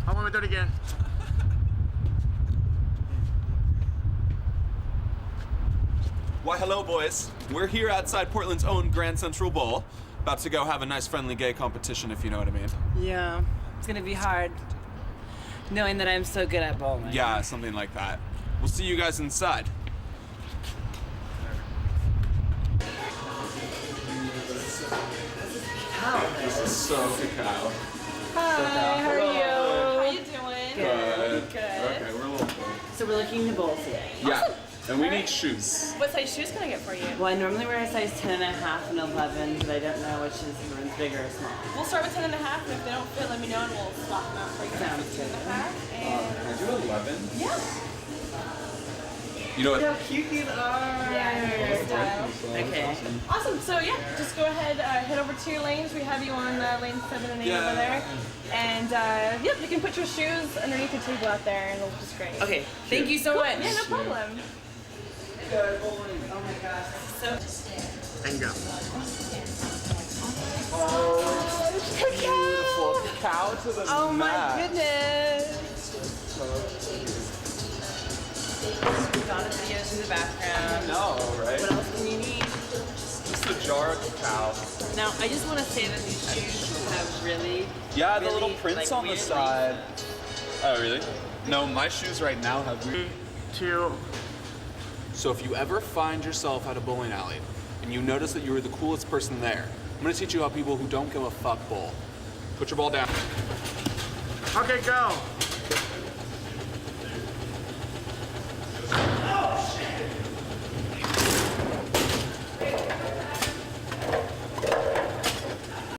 I want to do it again. Why, hello, boys. We're here outside Portland's own Grand Central Bowl, about to go have a nice, friendly gay competition, if you know what I mean. Yeah, it's gonna be hard, knowing that I'm so good at bowling. Yeah, something like that. We'll see you guys inside. This is so cacao. Hi, how are you? How you doing? Good. Good. Okay, we're a little full. So we're looking to bowl today. Yeah, and we All need right. shoes. What size shoes can I get for you? Well, I normally wear a size 10.5 and 11, but I don't know which is one's bigger or small. We'll start with 10 and a half, and if they don't fit, let me know, and we'll swap them out for you. Sounds 10 and a good. half, and Can I do 11? yeah. You know what? How cute these are! Yeah, style. Okay. Awesome. So yeah, just go ahead, head over to your lanes. We have you on lane 7 and 8 Yeah. over there, and yep, you can put your shoes underneath the table out there, and it'll look just great. Okay, thank you so much. Yeah, no problem. Oh my gosh, so And go. Beautiful cacao to the oh my max. goodness! Donna videos in the background. No, right? What else can you need? Just a jar of cacao. Now, I just want to say that these shoes have really, Yeah, the really, little prints like, on the weird side. Oh, really? No, my shoes right now have weird. 3, 2. So if you ever find yourself at a bowling alley and you notice that you were the coolest person there, I'm gonna teach you how people who don't give a fuck bowl. Put your ball down. Okay, go.